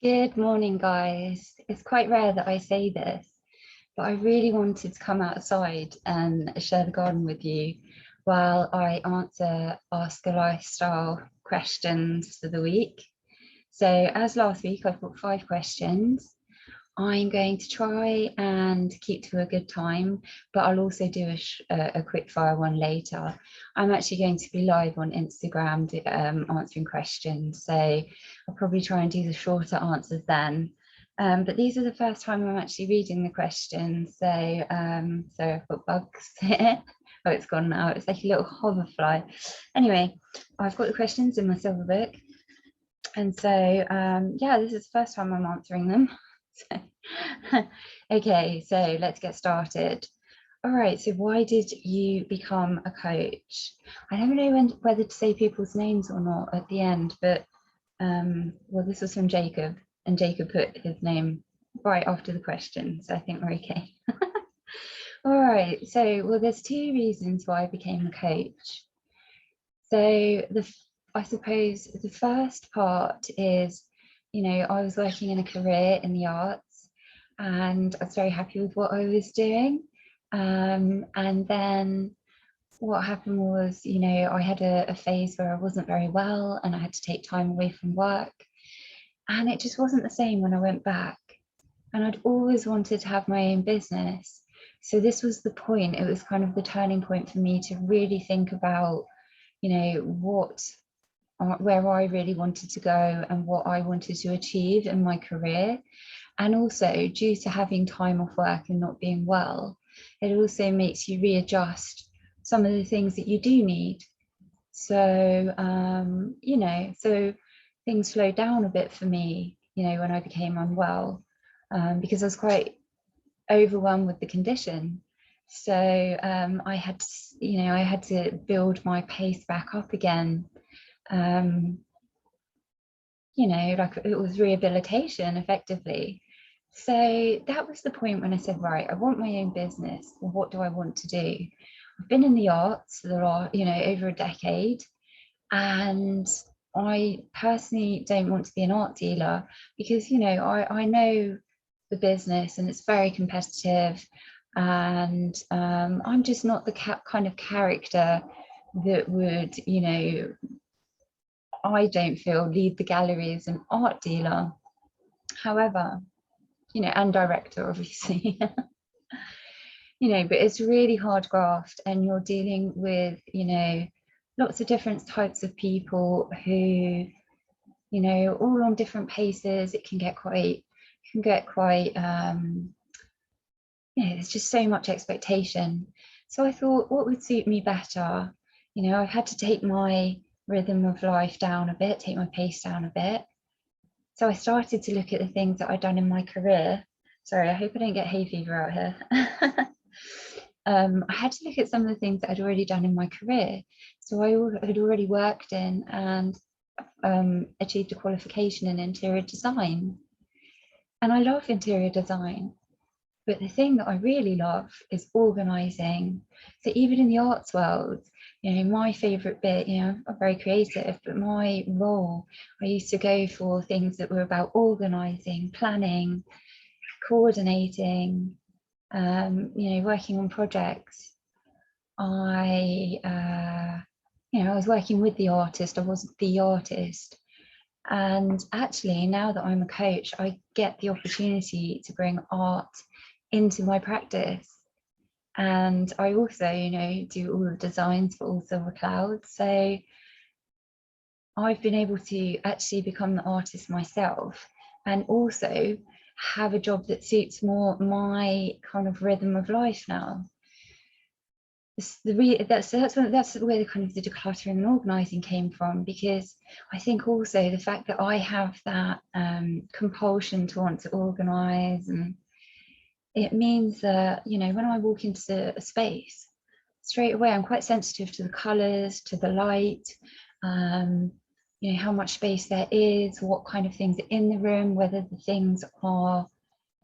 Good morning, guys. It's quite rare that I say this, but I really wanted to come outside and share the garden with you while I answer Ask a Lifestyle questions for the week. So as last week, I've got 5 questions. I'm going to try and keep to a good time, but I'll also do a quick fire one later. I'm actually going to be live on Instagram answering questions, so I'll probably try and do the shorter answers then. But these are the first time I'm actually reading the questions, so I've got bugs here. Oh, it's gone now. It's like a little hoverfly. Anyway, I've got the questions in my silver book, and so yeah, this is the first time I'm answering them. Okay, so let's get started. All right, so why did you become a coach? I never know whether to say people's names or not at the end, but well, this was from Jacob, and Jacob put his name right after the question, so I think we're okay. All right, so well, there's 2 reasons why I became a coach. So I suppose the first part is, I was working in a career in the arts, and I was very happy with what I was doing. And then what happened was, I had a phase where I wasn't very well and I had to take time away from work. And it just wasn't the same when I went back. And I'd always wanted to have my own business. So this was the point. It was kind of the turning point for me to really think about, where I really wanted to go and what I wanted to achieve in my career. And also, due to having time off work and not being well, it also makes you readjust some of the things that you do need. So, so things slowed down a bit for me, when I became unwell, because I was quite overwhelmed with the condition. So I had to build my pace back up again. Like it was rehabilitation effectively. So that was the point when I said, right, I want my own business. Well, what do I want to do? I've been in the arts for the last, over a decade, and I personally don't want to be an art dealer because, I know the business and it's very competitive, and I'm just not the kind of character that would, I don't feel lead the gallery as an art dealer. However, and director, obviously. But it's really hard graft, and you're dealing with, lots of different types of people who, all on different paces. It can get quite, there's just so much expectation. So I thought, what would suit me better? I've had to take my rhythm of life down a bit, take my pace down a bit. So I started to look at the things that I'd done in my career. Sorry, I hope I don't get hay fever out here. I had to look at some of the things that I'd already done in my career. So I had already worked in and achieved a qualification in interior design. And I love interior design. But the thing that I really love is organising. So even in the arts world, my favourite bit, I'm very creative, but my role, I used to go for things that were about organising, planning, coordinating, working on projects. I was working with the artist. I wasn't the artist. And actually, now that I'm a coach, I get the opportunity to bring art into my practice. And I also, do all the designs for All Silver Clouds. So I've been able to actually become the artist myself and also have a job that suits more my kind of rhythm of life now. That's where the kind of the decluttering and organising came from, because I think also the fact that I have that compulsion to want to organise, and it means that, when I walk into a space, straight away I'm quite sensitive to the colours, to the light, how much space there is, what kind of things are in the room, whether the things are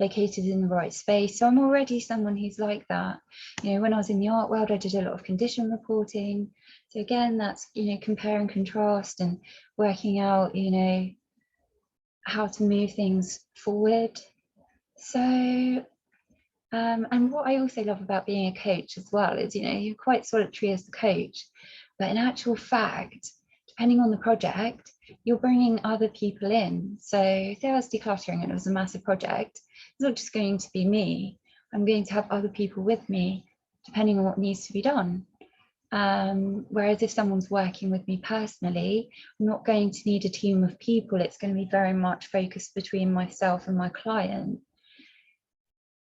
located in the right space. So I'm already someone who's like that. When I was in the art world, I did a lot of condition reporting. So again, that's, compare and contrast and working out, how to move things forward. So and what I also love about being a coach as well is, you know, you're quite solitary as the coach, but in actual fact, depending on the project, you're bringing other people in. So say I was decluttering and it was a massive project, it's not just going to be me. I'm going to have other people with me, depending on what needs to be done. Whereas if someone's working with me personally, I'm not going to need a team of people. It's going to be very much focused between myself and my client.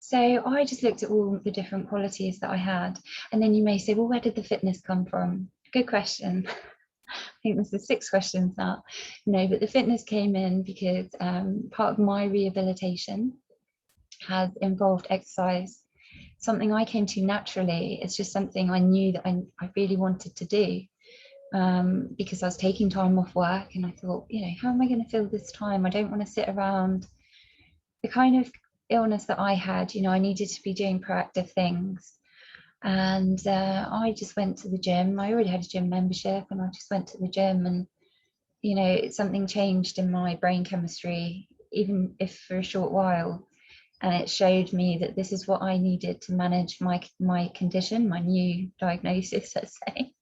So I just looked at all the different qualities that I had. And then you may say, well, where did the fitness come from? Good question. I think this is 6 questions now. No, but the fitness came in because part of my rehabilitation has involved exercise, something I came to naturally. It's just something I knew that I really wanted to do, because I was taking time off work and I thought, you know, how am I going to fill this time? I don't want to sit around. The kind of illness that I had, you know, I needed to be doing proactive things. And I just went to the gym. I already had a gym membership and I just went to the gym, and, you know, something changed in my brain chemistry, even if for a short while. And it showed me that this is what I needed to manage my condition, my new diagnosis, let's say.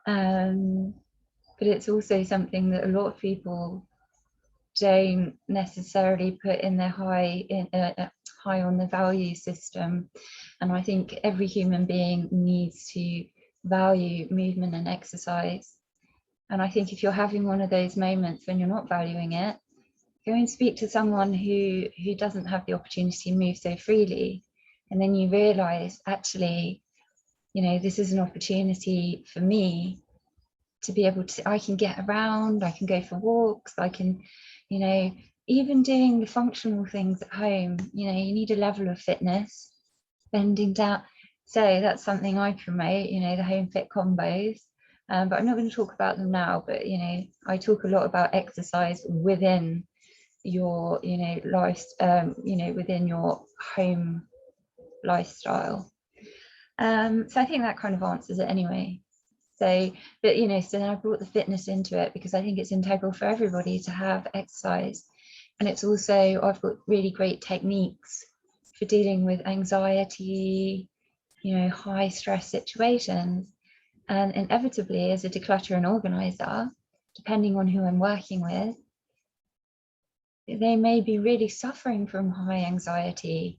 But it's also something that a lot of people don't necessarily put in their high on the value system. And I think every human being needs to value movement and exercise. And I think if you're having one of those moments when you're not valuing it, go and speak to someone who doesn't have the opportunity to move so freely. And then you realize, actually, you know, this is an opportunity for me to be able to, I can get around, I can go for walks, I can, you know, even doing the functional things at home, you know, you need a level of fitness, bending down. So that's something I promote, you know, the home fit combos. But I'm not going to talk about them now, but, you know, I talk a lot about exercise within your, you know, life, you know, within your home lifestyle. So I think that kind of answers it anyway. So, but, you know, so then I brought the fitness into it because I think it's integral for everybody to have exercise. And it's also, I've got really great techniques for dealing with anxiety, you know, high stress situations. And inevitably, as a declutter and organizer, depending on who I'm working with, they may be really suffering from high anxiety.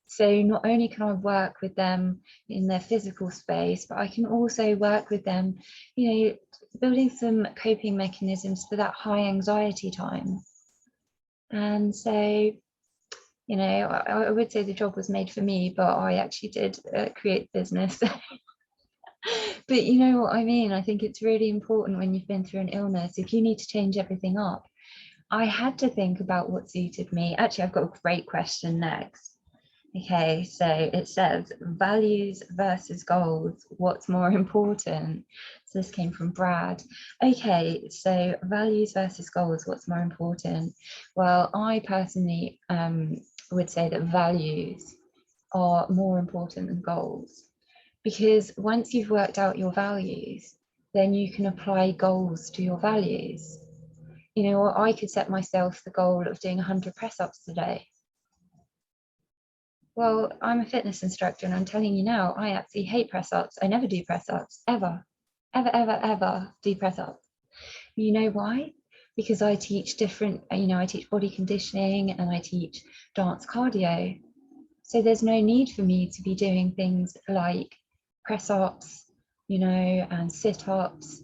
So not only can I work with them in their physical space, but I can also work with them, you know, building some coping mechanisms for that high anxiety time. And so, you know, I would say the job was made for me, but I actually did create business. But you know what I mean? I think it's really important when you've been through an illness, if you need to change everything up. I had to think about what suited me. Actually, I've got a great question next. Okay, so it says values versus goals, what's more important? So this came from Brad. Okay, so values versus goals, what's more important? Well, I personally would say that values are more important than goals, because once you've worked out your values, then you can apply goals to your values. You know, I could set myself the goal of doing 100 press-ups today. Well, I'm a fitness instructor and I'm telling you now, I absolutely hate press-ups. I never do press-ups, ever, ever, ever, ever do press-ups. You know why? Because I teach different, you know, I teach body conditioning and I teach dance cardio. So there's no need for me to be doing things like press-ups, you know, and sit-ups,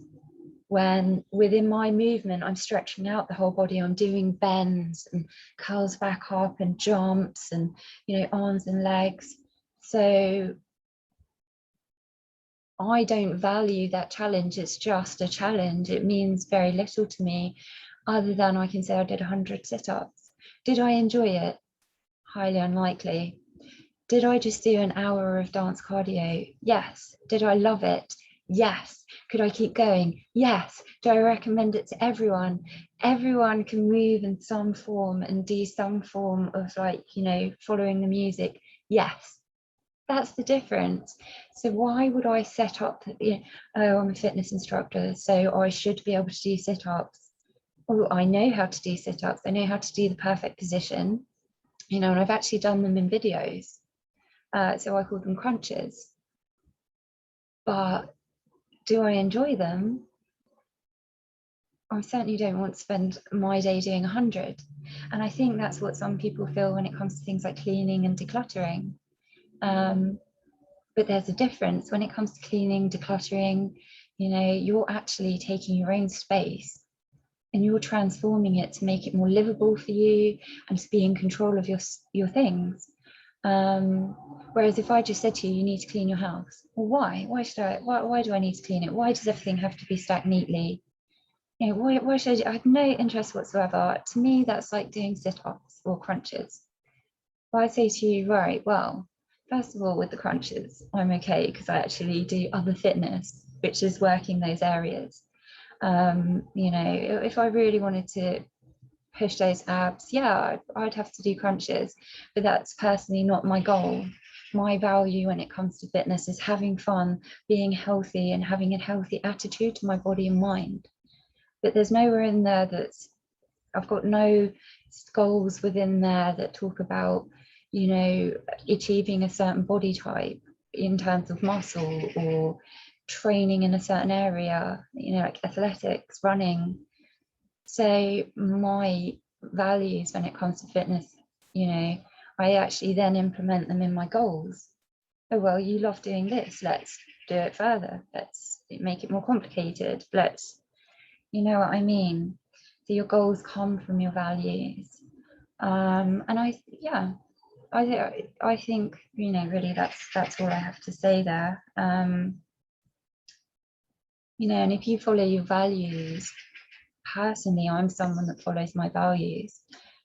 when within my movement, I'm stretching out the whole body. I'm doing bends and curls back up and jumps and, you know, arms and legs. So I don't value that challenge. It's just a challenge. It means very little to me, other than I can say I did 100 sit-ups. Did I enjoy it? Highly unlikely. Did I just do an hour of dance cardio? Yes. Did I love it? Yes. Could I keep going? Yes. Do I recommend it to everyone? Everyone can move in some form and do some form of, like, you know, following the music. Yes. That's the difference. So why would I set up, you know, oh, I'm a fitness instructor, so I should be able to do sit-ups? oh, I know how to do sit-ups, I know how to do the perfect position, you know, and I've actually done them in videos. So I call them crunches. But do I enjoy them? I certainly don't want to spend my day doing 100. And I think that's what some people feel when it comes to things like cleaning and decluttering. But there's a difference when it comes to cleaning, decluttering. You know, you're actually taking your own space and you're transforming it to make it more livable for you and to be in control of your things. Whereas if I just said to you, you need to clean your house, well, why do I need to clean it? Why does everything have to be stacked neatly? You know, why should I have no interest whatsoever? To me, that's like doing sit-ups or crunches. But I say to you, right, well, first of all, with the crunches, I'm okay because I actually do other fitness, which is working those areas. You know, if I really wanted to push those abs, yeah, I'd have to do crunches, but that's personally not my goal. My value when it comes to fitness is having fun, being healthy, and having a healthy attitude to my body and mind. But there's nowhere in there I've got no goals within there that talk about, you know, achieving a certain body type in terms of muscle or training in a certain area, you know, like athletics, running. So my values when it comes to fitness, you know, I actually then implement them in my goals. Oh, well, you love doing this, let's do it further. Let's make it more complicated. You know what I mean? So your goals come from your values. And I think, you know, really that's all I have to say there. You know, and if you follow your values, personally, I'm someone that follows my values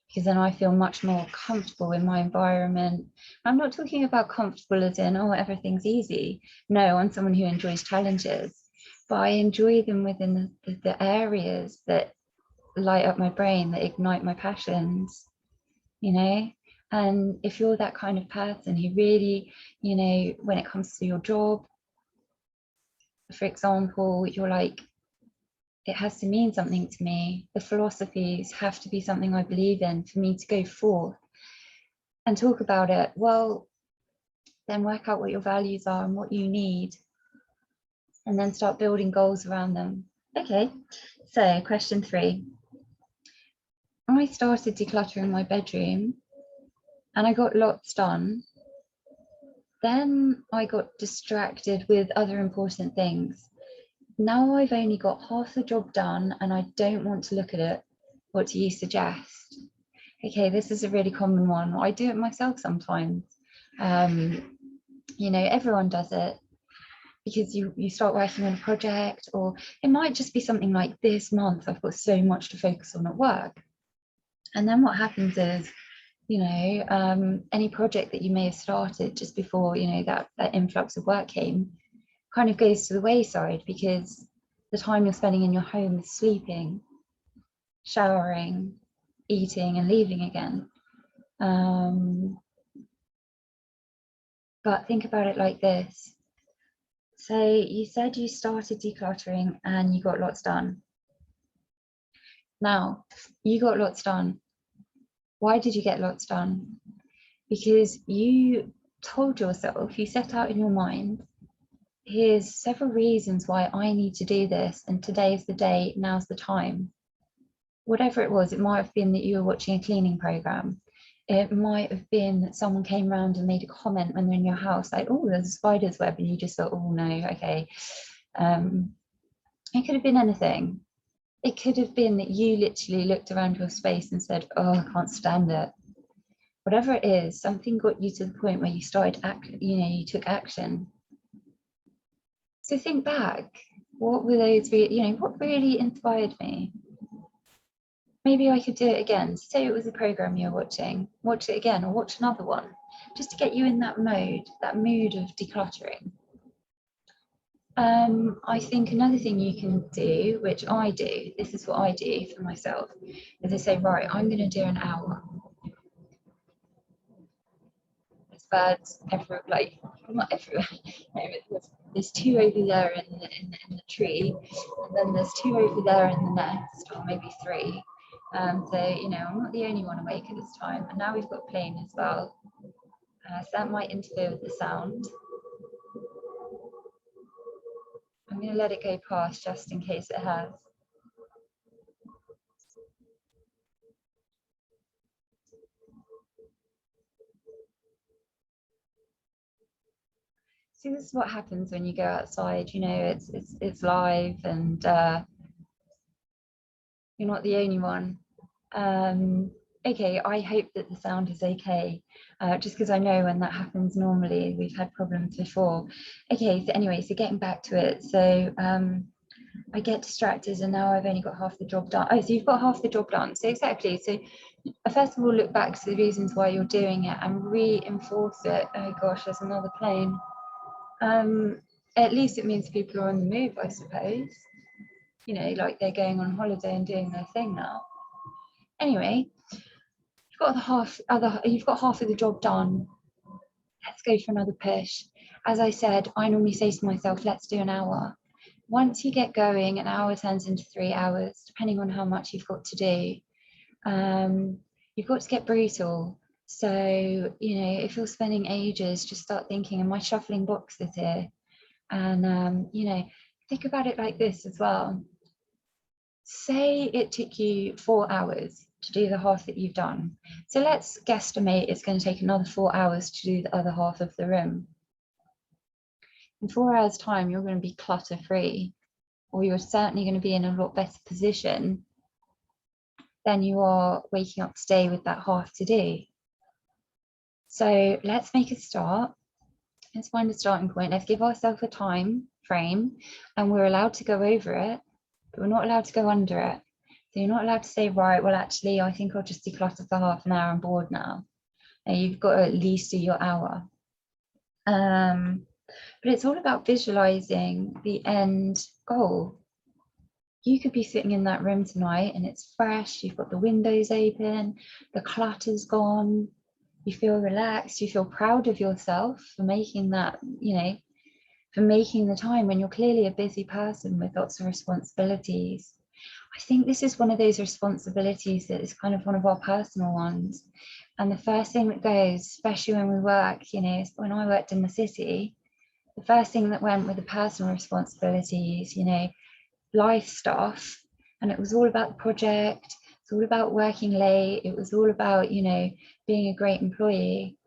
because then I feel much more comfortable in my environment. I'm not talking about comfortable as in, oh, everything's easy. No, I'm someone who enjoys challenges, but I enjoy them within the areas that light up my brain, that ignite my passions, you know. And if you're that kind of person who really, you know, when it comes to your job, for example, you're like, it has to mean something to me. The philosophies have to be something I believe in for me to go forth and talk about it. Well, then work out what your values are and what you need, and then start building goals around them. Okay, so question 3. I started decluttering my bedroom and I got lots done. Then I got distracted with other important things. Now I've only got half the job done and I don't want to look at it. What do you suggest? Okay, this is a really common one. I do it myself sometimes. You know, everyone does it because you start working on a project, or it might just be something like, this month I've got so much to focus on at work. And then what happens is, you know, any project that you may have started just before, you know, that influx of work came kind of goes to the wayside because the time you're spending in your home is sleeping, showering, eating and leaving again. But think about it like this. So you said you started decluttering and you got lots done. Now, you got lots done. Why did you get lots done? Because you told yourself, you set out in your mind, here's several reasons why I need to do this, and today's the day, now's the time. Whatever it was, it might have been that you were watching a cleaning program. It might have been that someone came around and made a comment when they're in your house, like, oh, there's a spider's web, and you just thought, oh no, okay. It could have been anything. It could have been that you literally looked around your space and said, oh, I can't stand it. Whatever it is, something got you to the point where you started you took action. So think back, what were those, what really inspired me? Maybe I could do it again. Say it was a program you're watching, watch it again or watch another one, just to get you in that mood of decluttering. I think another thing you can do, which I do, this is what I do for myself, is I say, right, I'm going to do an hour. There's birds everywhere, like not everywhere. there's 2 over there in the tree, and then there's 2 over there in the nest, or maybe 3. So, you know, I'm not the only one awake at this time. And now we've got plane as well. So that might interfere with the sound. I'm going to let it go past just in case it has. See, this is what happens when you go outside. You know, it's live, and you're not the only one. Okay, I hope that the sound is okay, just because I know when that happens normally, we've had problems before. Okay, so anyway, so getting back to it. So I get distracted, and now I've only got half the job done. Oh, so you've got half the job done. So exactly. So first of all, look back to the reasons why you're doing it and reinforce it. Oh gosh, there's another plane. At least it means people are on the move, I suppose. You know, like they're going on holiday and doing their thing now. Anyway, you've got half of the job done. Let's go for another push. As I said, I normally say to myself, let's do an hour. Once you get going, an hour turns into 3 hours, depending on how much you've got to do. You've got to get brutal. So, you know, if you're spending ages, just start thinking, am I shuffling boxes here? And, you know, think about it like this as well. Say it took you 4 hours to do the half that you've done. So let's guesstimate it's going to take another 4 hours to do the other half of the room. In 4 hours' time, you're going to be clutter-free, or you're certainly going to be in a lot better position than you are waking up today with that half to do. So let's make a start. Let's find a starting point. Let's give ourselves a time frame, and we're allowed to go over it, but we're not allowed to go under it. So you're not allowed to say, right, well, actually, I think I'll just declutter for half an hour. I'm bored now. And you've got to at least do your hour. But it's all about visualizing the end goal. You could be sitting in that room tonight and it's fresh. You've got the windows open, the clutter's gone. You feel relaxed. You feel proud of yourself for making that, you know, for making the time when you're clearly a busy person with lots of responsibilities. I think this is one of those responsibilities that is kind of one of our personal ones. And the first thing that goes, especially when we work, you know, when I worked in the city, the first thing that went with the personal responsibilities, you know, life stuff. And it was all about the project. It's all about working late. It was all about, you know, being a great employee.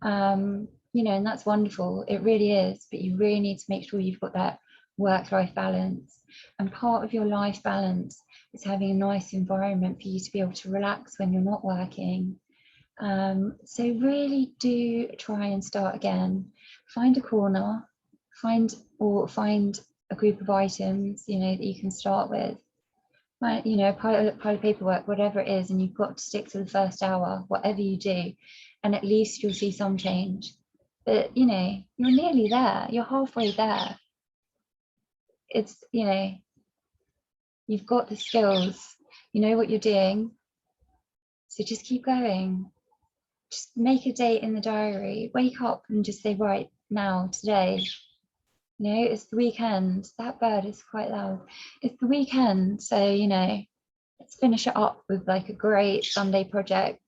You know, and that's wonderful. It really is. But you really need to make sure you've got that work-life balance. And part of your life balance is having a nice environment for you to be able to relax when you're not working. So really do try and start again. Find a corner, find a group of items, you know, that you can start with. You know, pile of paperwork, whatever it is, and you've got to stick to the first hour, whatever you do, and at least you'll see some change. But, you know, you're nearly there. You're halfway there. It's, you know, you've got the skills. You know what you're doing. So just keep going. Just make a date in the diary. Wake up and just say, right, now, today, you know, it's the weekend. That bird is quite loud. It's the weekend. So, you know, let's finish it up with like a great Sunday project.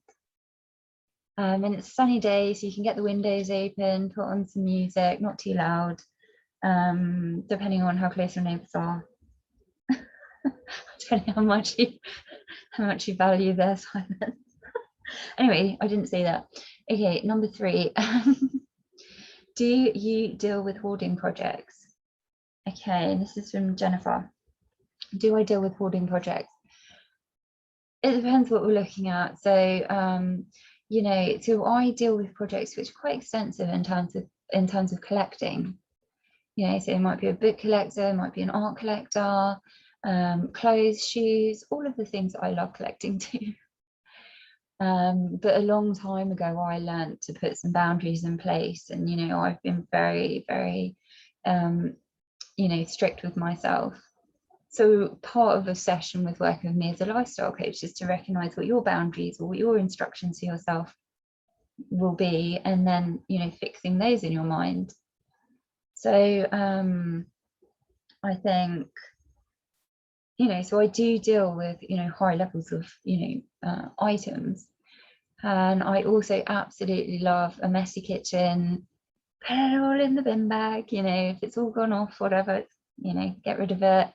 And it's a sunny day, so you can get the windows open, put on some music, not too loud, depending on how close your neighbours are. Depending how much you value their silence. Anyway, I didn't say that. Okay, number 3. Do you deal with hoarding projects? Okay, this is from Jennifer. Do I deal with hoarding projects? It depends what we're looking at. So, you know, so I deal with projects which are quite extensive in terms of collecting. You know, so it might be a book collector, it might be an art collector, clothes, shoes, all of the things that I love collecting too. But a long time ago, I learned to put some boundaries in place, and, you know, I've been very, very, you know, strict with myself. So part of a session with working with me as a lifestyle coach is to recognize what your boundaries or what your instructions to yourself will be, and then, you know, fixing those in your mind. So I think, so I do deal with, high levels of, items. And I also absolutely love a messy kitchen. Put it all in the bin bag, if it's all gone off, whatever, get rid of it.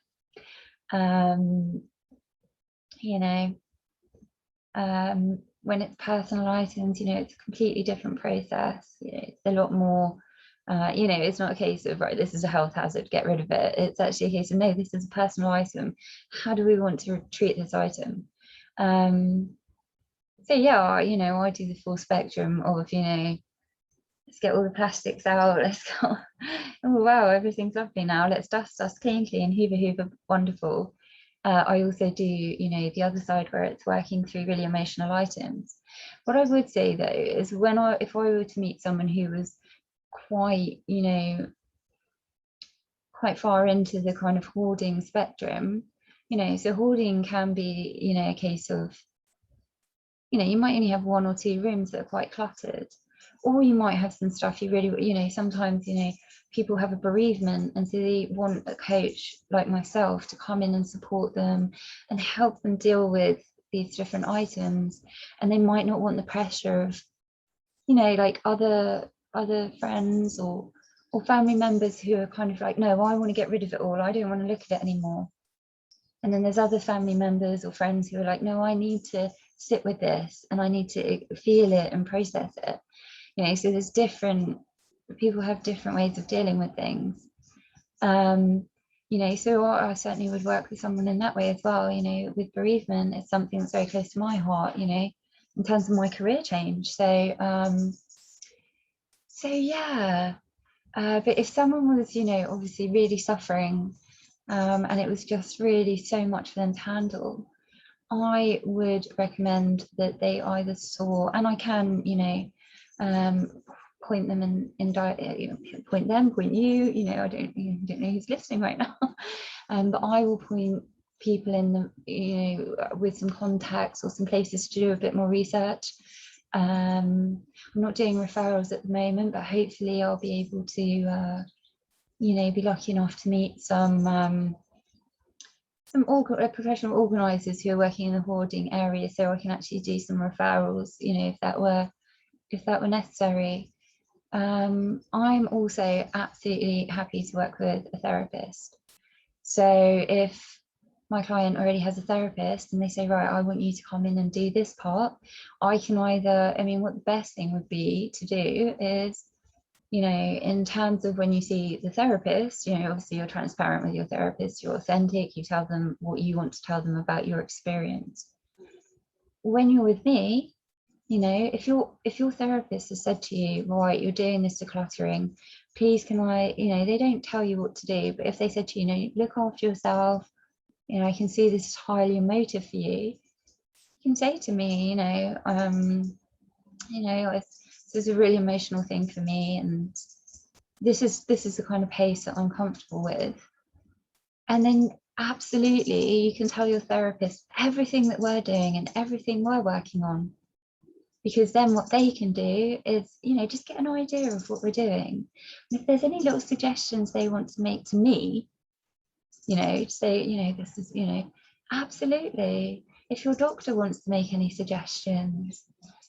When it's personal items, it's a completely different process. It's a lot more, it's not a case of, right, this is a health hazard, get rid of it. It's actually a case of, no, this is a personal item. How do we want to treat this item? So yeah, I do the full spectrum of, let's get all the plastics out. Let's go. Oh wow, everything's lovely now. Let's dust clean, hoover, wonderful. I also do, the other side where it's working through really emotional items. What I would say though is if I were to meet someone who was quite, quite far into the kind of hoarding spectrum, so hoarding can be, a case of, you might only have 1 or 2 rooms that are quite cluttered, or you might have some stuff you really, sometimes, people have a bereavement and so they want a coach like myself to come in and support them and help them deal with these different items. And they might not want the pressure of, like other friends or family members who are kind of like, no, I want to get rid of it all. I don't want to look at it anymore. And then there's other family members or friends who are like, no, I need to sit with this and I need to feel it and process it. So there's people have different ways of dealing with things. So I certainly would work with someone in that way as well. With bereavement, it's something that's very close to my heart, in terms of my career change. So yeah. But if someone was, obviously really suffering, and it was just really so much for them to handle, I would recommend that they either saw, and I can, point them point you, I don't know who's listening right now, but I will point people in the, with some contacts or some places to do a bit more research. I'm not doing referrals at the moment, but hopefully I'll be able to, be lucky enough to meet some professional organisers who are working in the hoarding area, so I can actually do some referrals, if that were necessary. I'm also absolutely happy to work with a therapist. So if my client already has a therapist and they say, right, I want you to come in and do this part, I can either, what the best thing would be to do is, in terms of when you see the therapist, obviously you're transparent with your therapist, you're authentic, you tell them what you want to tell them about your experience. When you're with me, if your therapist has said to you, right, you're doing this decluttering, please can I, they don't tell you what to do, but if they said to you, look after yourself, I can see this is highly emotive for you, you can say to me, this is a really emotional thing for me, and this is the kind of pace that I'm comfortable with. And then absolutely you can tell your therapist everything that we're doing and everything we're working on, because then what they can do is, just get an idea of what we're doing. And if there's any little suggestions they want to make to me, say, this is, absolutely. If your doctor wants to make any suggestions,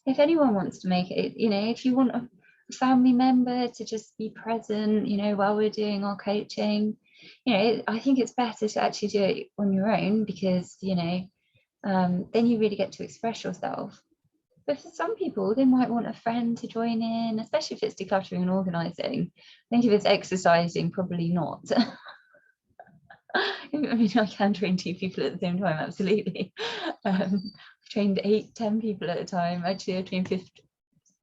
if anyone wants to make it, if you want a family member to just be present, while we're doing our coaching, I think it's better to actually do it on your own, because, then you really get to express yourself. But for some people, they might want a friend to join in, especially if it's decluttering and organising. I think if it's exercising, probably not. I can train 2 people at the same time, absolutely. I've trained 8, 10 people at a time. Actually, I've trained 50.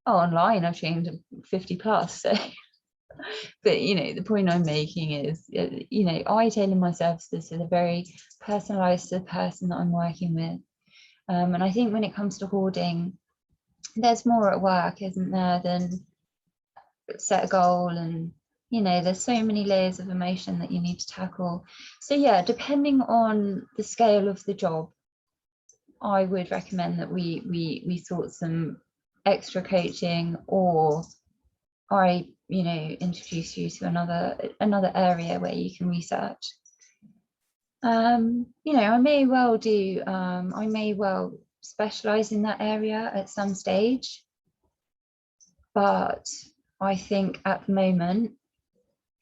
Online, I've trained 50 plus. So. But, the point I'm making is, I tailor my services to the very personalised to the person that I'm working with. And I think when it comes to hoarding, there's more at work, isn't there, than set a goal, and there's so many layers of emotion that you need to tackle. So yeah, depending on the scale of the job, I would recommend that we sort some extra coaching, or I you know, introduce you to another area where you can research. You know, I may well specialize in that area at some stage, but I think at the moment,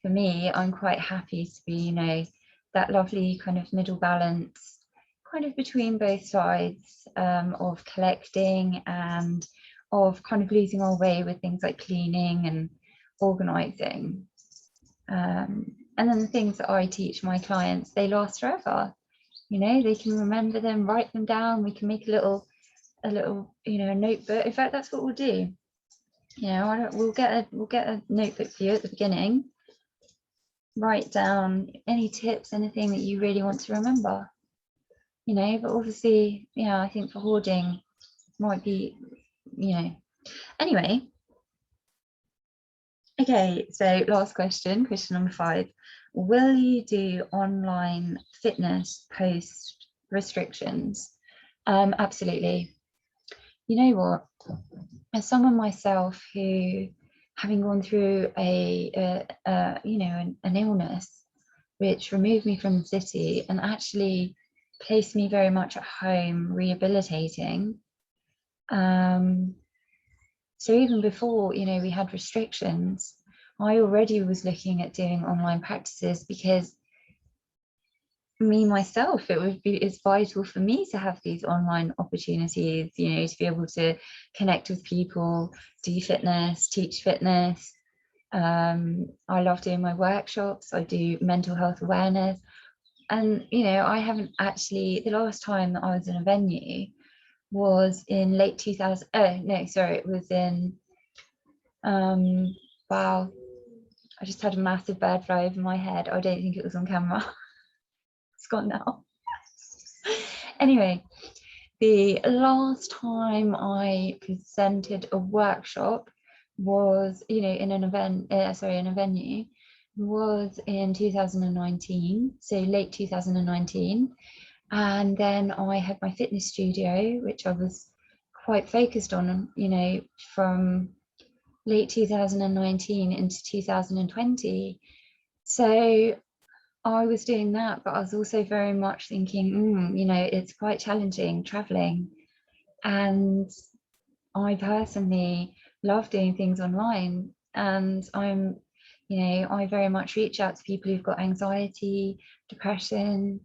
for me, I'm quite happy to be, you know, that lovely kind of middle balance, kind of between both sides, of collecting and of kind of losing our way with things like cleaning and organising. And then the things that I teach my clients, they last forever. You know, they can remember them, write them down. We can make a little, you know, notebook. In fact, that's what we'll do. You know, we'll get a notebook for you at the beginning. Write down any tips, anything that you really want to remember. You know, but obviously, yeah, I think for hoarding might be, you know. Anyway. Okay, so last question number 5. Will you do online fitness post restrictions? Absolutely. You know what? As someone myself who, having gone through you know, an illness which removed me from the city and actually placed me very much at home rehabilitating. So even before, you know, we had restrictions, I already was looking at doing online practices because myself, it's vital for me to have these online opportunities, you know, to be able to connect with people, do fitness, teach fitness. I love doing my workshops. I do mental health awareness. And, you know, I haven't actually, the last time that I was in a venue was in late 2000. It was in wow, I just had a massive bird fly over my head. I don't think it was on camera. It's gone now. Anyway, the last time I presented a workshop was, you know, in an event, in a venue, was in 2019, so late 2019. And then I had my fitness studio, which I was quite focused on, you know, from late 2019 into 2020. So I was doing that, but I was also very much thinking, you know, it's quite challenging traveling. And I personally love doing things online. And you know, I very much reach out to people who've got anxiety, depression,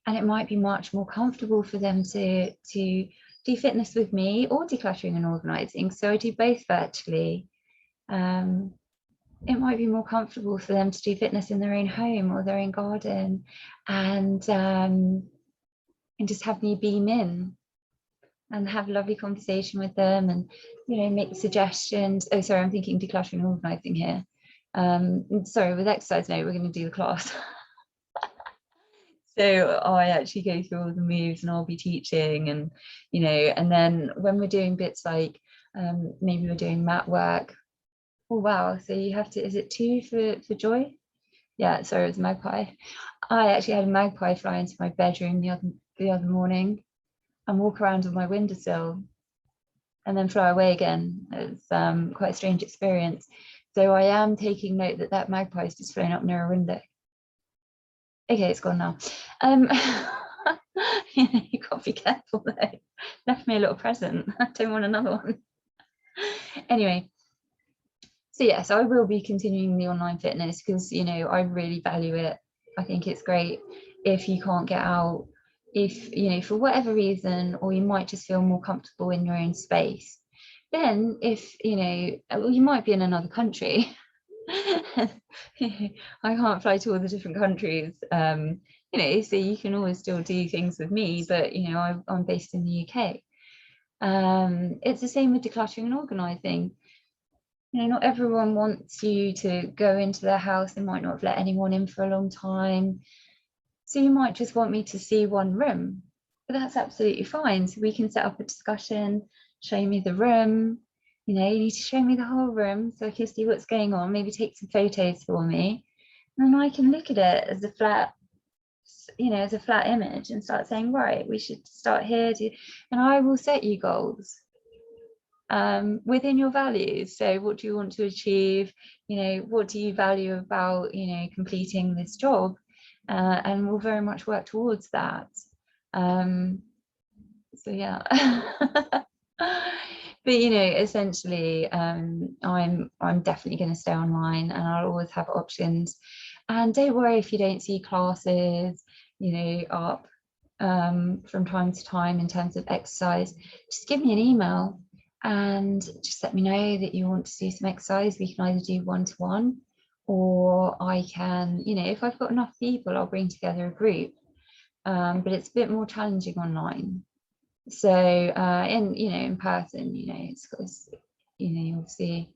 and it might be much more comfortable for them to do fitness with me or decluttering and organising. So I do both virtually. It might be more comfortable for them to do fitness in their own home or their own garden, and just have me beam in and have a lovely conversation with them, and, you know, make suggestions. Oh, sorry, I'm thinking decluttering and organising here. Sorry, with exercise, no, we're going to do the class. So I actually go through all the moves and I'll be teaching, and, you know, and then when we're doing bits like maybe we're doing mat work. Oh wow, so you have to, is it 2 for joy? Yeah, sorry, it was a magpie. I actually had a magpie fly into my bedroom the other morning and walk around on my windowsill and then fly away again. It's quite a strange experience. So I am taking note that that magpie is just flown up near a window. Okay, it's gone now. You got to be careful though. Left me a little present. I don't want another one. Anyway, so yes, I will be continuing the online fitness because, you know, I really value it. I think it's great if you can't get out, if, you know, for whatever reason, or you might just feel more comfortable in your own space. Then if, you know, you might be in another country. I can't fly to all the different countries, you know, so you can always still do things with me, but, you know, I'm based in the UK. It's the same with decluttering and organising. You know, not everyone wants you to go into their house. They might not have let anyone in for a long time. So you might just want me to see one room, but that's absolutely fine. So we can set up a discussion, show me the room. You know, you need to show me the whole room so I can see what's going on, maybe take some photos for me. And then I can look at it as a flat, you know, as a flat image and start saying, right, we should start here. And I will set you goals. within your values. So what do you want to achieve? You know, what do you value about, you know, completing this job? And we'll very much work towards that. So yeah. But you know, essentially, I'm definitely going to stay online, and I'll always have options. And don't worry if you don't see classes, you know, up from time to time in terms of exercise. Just give me an email and just let me know that you want to do some exercise. We can either do one-to-one, or I can, you know, if I've got enough people, I'll bring together a group. But it's a bit more challenging online. So in person, you know, it's you know, obviously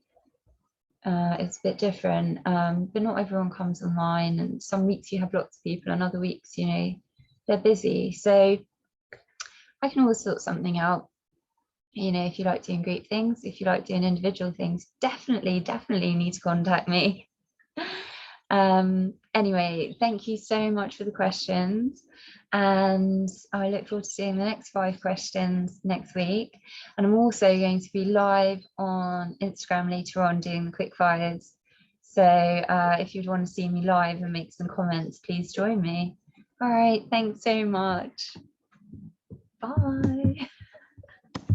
it's a bit different, but not everyone comes online, and some weeks you have lots of people and other weeks, you know, they're busy. So I can always sort something out. You know, if you like doing group things, if you like doing individual things, definitely need to contact me. Anyway, thank you so much for the questions, and I look forward to seeing the next 5 questions next week. And I'm also going to be live on Instagram later on doing the quick fires. So if you'd want to see me live and make some comments, please join me. All right, thanks so much. Bye.